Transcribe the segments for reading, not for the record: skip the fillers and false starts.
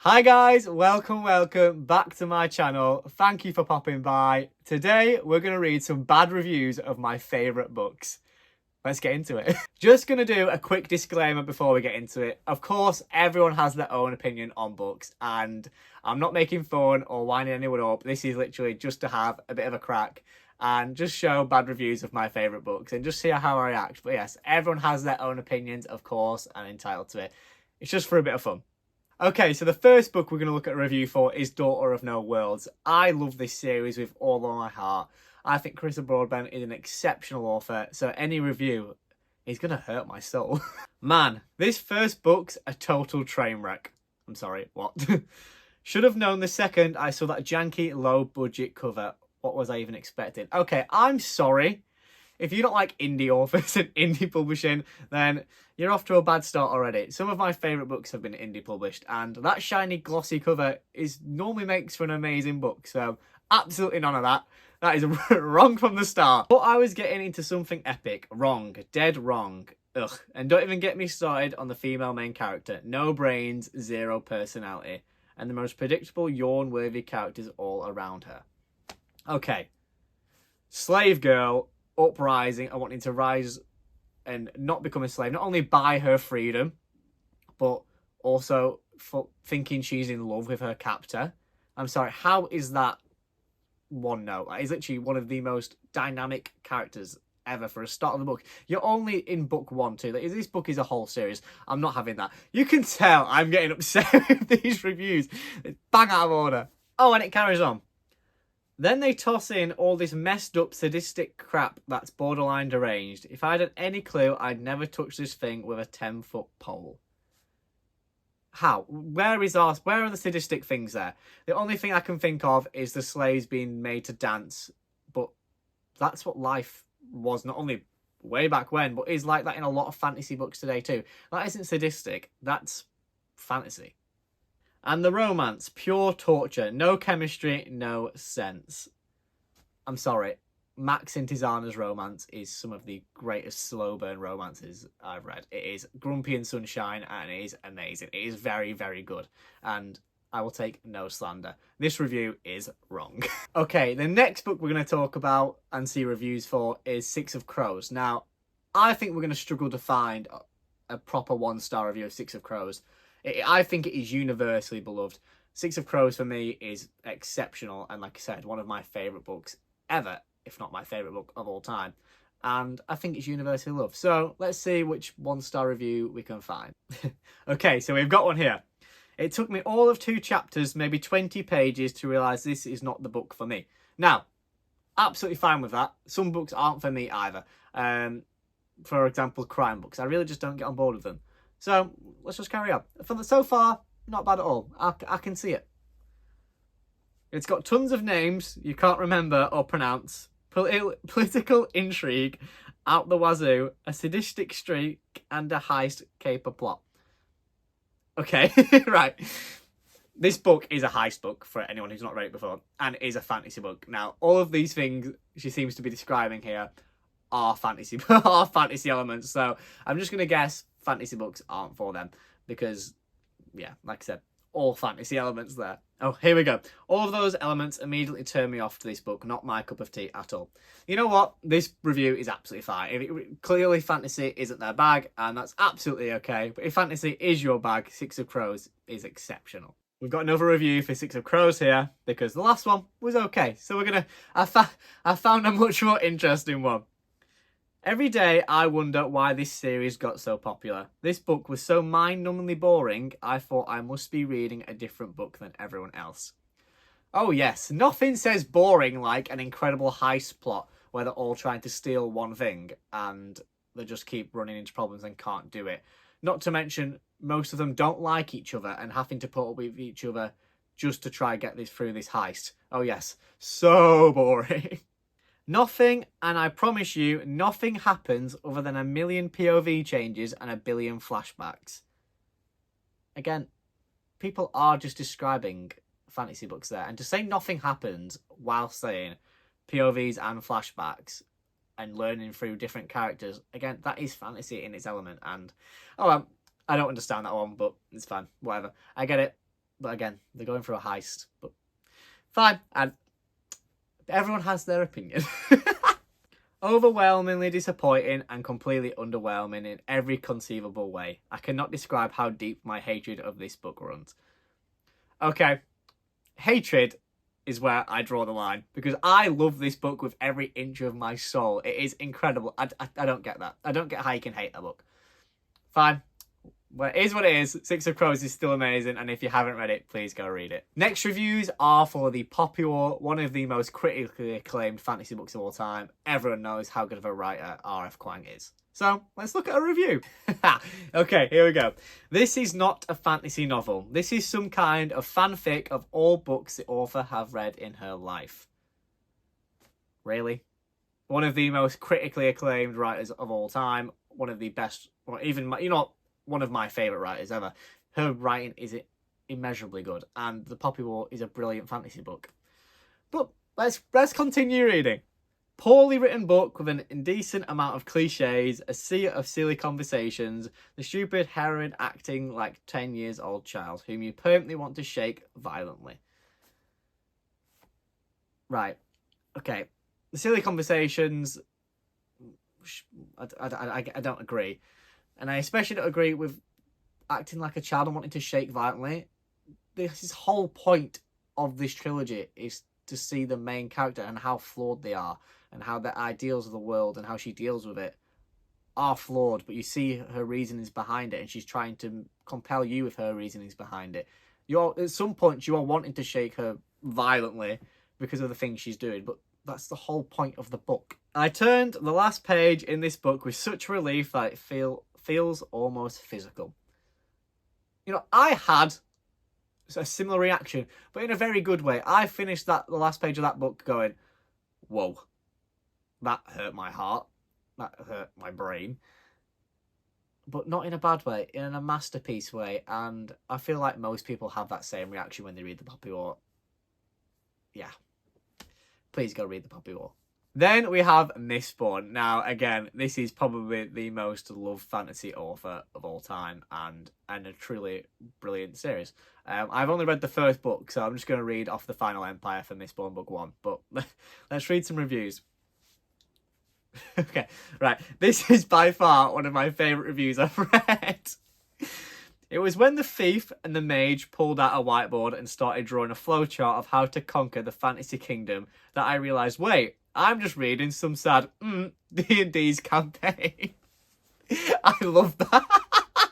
Hi guys, welcome back to my channel. Thank you for popping by. Today we're going to read some bad reviews of my favourite books. Let's get into it. Just going to do a quick disclaimer before we get into it. Of course, everyone has their own opinion on books and I'm not making fun or winding anyone up. This is literally just to have a bit of a crack and just show bad reviews of my favourite books and just see how I react. But yes, everyone has their own opinions, of course, and entitled to it. It's just for a bit of fun. Okay, so the first book we're going to look at a review for is Daughter of No Worlds. I love this series with all of my heart. I think Carissa Broadbent is an exceptional author, so any review is going to hurt my soul. Man, this first book's a total train wreck. I'm sorry, what? Should have known the second I saw that janky, low-budget cover. What was I even expecting? Okay, I'm sorry. If you don't like indie authors and indie publishing, then you're off to a bad start already. Some of my favourite books have been indie published, and that shiny, glossy cover normally makes for an amazing book. So, absolutely none of that. That is wrong from the start. But I was getting into something epic. Wrong. Dead wrong. Ugh. And don't even get me started on the female main character. No brains, zero personality. And the most predictable, yawn-worthy characters all around her. Okay. Slave girl, uprising and wanting to rise and not become a slave, not only buy her freedom, but also for thinking she's in love with her captor. I'm sorry, how is that one note? That is literally one of the most dynamic characters ever for a start of the book. You're only in book 1 too. This book is a whole series. I'm not having that. You can tell I'm getting upset with these reviews. It's bang out of order. Oh, and it carries on. Then they toss in all this messed up sadistic crap that's borderline deranged. If I'd had any clue, I'd never touch this thing with a 10-foot pole. How? Where are the sadistic things there? The only thing I can think of is the slaves being made to dance. But that's what life was, not only way back when, but is like that in a lot of fantasy books today too. That isn't sadistic, that's fantasy. And the romance, pure torture, no chemistry, no sense. I'm sorry, Max and Tizana's romance is some of the greatest slow burn romances I've read. It is Grumpy and Sunshine and it is amazing. It is very, very good. And I will take no slander. This review is wrong. Okay, the next book we're going to talk about and see reviews for is Six of Crows. Now, I think we're going to struggle to find a proper 1-star review of Six of Crows. I think it is universally beloved. Six of Crows for me is exceptional and, like I said, one of my favourite books ever, if not my favourite book of all time. And I think it's universally loved. So let's see which 1-star review we can find. Okay, so we've got one here. It took me all of 2 chapters, maybe 20 pages to realise this is not the book for me. Now, absolutely fine with that. Some books aren't for me either. For example, crime books. I really just don't get on board with them. So, let's just carry on. So far, not bad at all. I can see it. It's got tons of names you can't remember or pronounce. Political intrigue out the wazoo. A sadistic streak and a heist caper plot. Okay, right. This book is a heist book for anyone who's not read it before. And it is a fantasy book. Now, all of these things she seems to be describing here are fantasy elements. So, I'm just going to guess fantasy books aren't for them because, yeah, like I said, all fantasy elements there. Oh, here we go. All of those elements immediately turn me off to this book. Not my cup of tea at all. You know what? This review is absolutely fine. Clearly, fantasy isn't their bag, and that's absolutely okay. But if fantasy is your bag, Six of Crows is exceptional. We've got another review for Six of Crows here because the last one was okay. So I found a much more interesting one. Every day I wonder why this series got so popular. This book was so mind-numbingly boring, I thought I must be reading a different book than everyone else. Oh yes, nothing says boring like an incredible heist plot where they're all trying to steal one thing and they just keep running into problems and can't do it. Not to mention, most of them don't like each other and having to put up with each other just to try and get through this heist. Oh yes, so boring. Nothing, and I promise you, nothing happens other than a million POV changes and a billion flashbacks. Again, people are just describing fantasy books there. And to say nothing happens while saying POVs and flashbacks and learning through different characters, again, that is fantasy in its element. And, oh, I don't understand that one, but it's fine. Whatever. I get it. But again, they're going for a heist. But fine. And everyone has their opinion. Overwhelmingly disappointing and completely underwhelming in every conceivable way. I cannot describe how deep my hatred of this book runs. Okay, hatred is where I draw the line, because I love this book with every inch of my soul. It is incredible. I don't get that. I don't get how you can hate a book. Fine. Well, it is what it is. Six of Crows is still amazing, and if you haven't read it, please go read it. Next reviews are for The Poppy War, one of the most critically acclaimed fantasy books of all time. Everyone knows how good of a writer R.F. Kuang is. So, let's look at a review. Okay, here we go. This is not a fantasy novel. This is some kind of fanfic of all books the author have read in her life. Really? One of the most critically acclaimed writers of all time. One of the best, or even, one of my favourite writers ever. Her writing is immeasurably good, and The Poppy War is a brilliant fantasy book. But let's continue reading. Poorly written book with an indecent amount of cliches, a sea of silly conversations, the stupid heroine acting like 10 years old child, whom you permanently want to shake violently. Right. Okay. The silly conversations, I don't agree. And I especially don't agree with acting like a child and wanting to shake violently. This whole point of this trilogy is to see the main character and how flawed they are, and how their ideals of the world and how she deals with it are flawed, but you see her reasonings behind it, and she's trying to compel you with her reasonings behind it. At some point you are wanting to shake her violently because of the things she's doing, but that's the whole point of the book. I turned the last page in this book with such relief that it feels almost physical. I had a similar reaction, but in a very good way. I finished the last page of that book going, whoa, that hurt my heart, that hurt my brain, but not in a bad way, in a masterpiece way. And I feel like most people have that same reaction when they read The Poppy War. Yeah, please go read The Poppy War. Then we have Mistborn. Now, again, this is probably the most loved fantasy author of all time, and a truly brilliant series. I've only read the first book, so I'm just going to read off the Final Empire for Mistborn Book 1. But let's read some reviews. Okay, right. This is by far one of my favourite reviews I've read. It was when the thief and the mage pulled out a whiteboard and started drawing a flowchart of how to conquer the fantasy kingdom that I realised, wait, I'm just reading some sad D&D's campaign. I love that.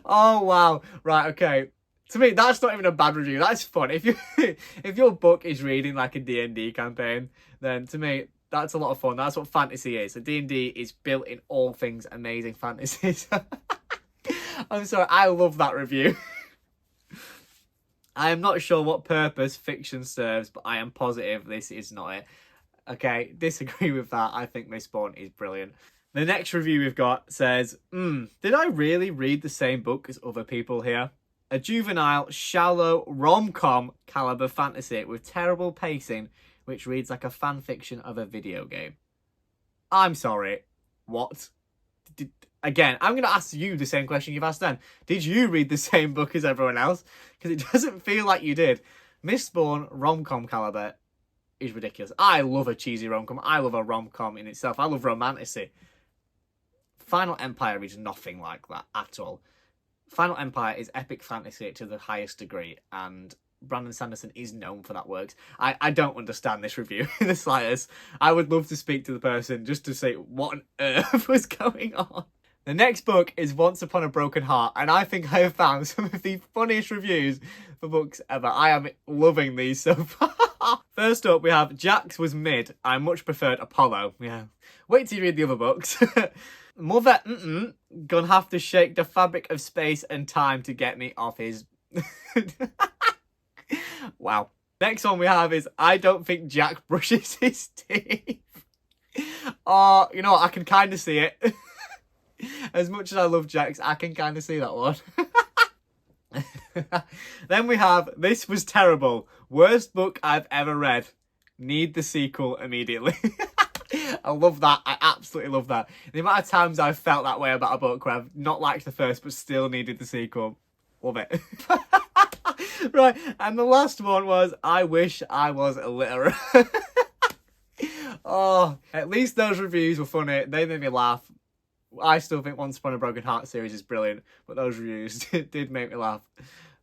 Oh, wow. Right, okay. To me, that's not even a bad review. That's fun. If your book is reading like a D&D campaign, then to me, that's a lot of fun. That's what fantasy is. So D&D is built in all things amazing fantasies. I'm sorry, I love that review. I am not sure what purpose fiction serves, but I am positive this is not it. Okay, disagree with that. I think Mistborn is brilliant. The next review we've got says, did I really read the same book as other people here? A juvenile, shallow, rom-com caliber fantasy with terrible pacing, which reads like a fan fiction of a video game. I'm sorry, what? Again, I'm going to ask you the same question you've asked them. Did you read the same book as everyone else? Because it doesn't feel like you did. Mistborn rom-com caliber is ridiculous. I love a cheesy rom-com. I love a rom-com in itself. I love romanticy. Final Empire is nothing like that at all. Final Empire is epic fantasy to the highest degree, and Brandon Sanderson is known for that works. I don't understand this review in the slightest. I would love to speak to the person just to say what on earth was going on. The next book is Once Upon a Broken Heart, and I think I have found some of the funniest reviews for books ever. I am loving these so far. First up, we have Jax was mid. I much preferred Apollo. Yeah. Wait till you read the other books. Mother, gonna have to shake the fabric of space and time to get me off his... Wow. Next one we have is I don't think Jack brushes his teeth. Oh, you know what? I can kind of see it. As much as I love Jax, I can kind of see that one. Then we have This Was Terrible. Worst book I've ever read. Need the sequel immediately. I love that. I absolutely love that. The amount of times I've felt that way about a book where I've not liked the first but still needed the sequel. Love it. Right, and the last one was, I wish I was illiterate. Oh, at least those reviews were funny. They made me laugh. I still think Once Upon a Broken Heart series is brilliant, but those reviews did make me laugh.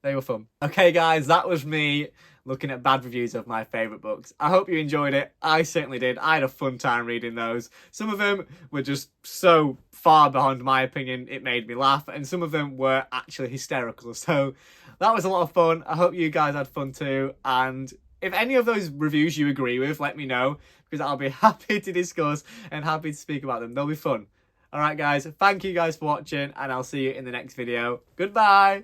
They were fun. Okay, guys, that was me looking at bad reviews of my favourite books. I hope you enjoyed it. I certainly did. I had a fun time reading those. Some of them were just so far beyond my opinion, it made me laugh, and some of them were actually hysterical. So that was a lot of fun. I hope you guys had fun too, and if any of those reviews you agree with, let me know, because I'll be happy to discuss and happy to speak about them. They'll be fun. Alright guys, thank you guys for watching, and I'll see you in the next video. Goodbye!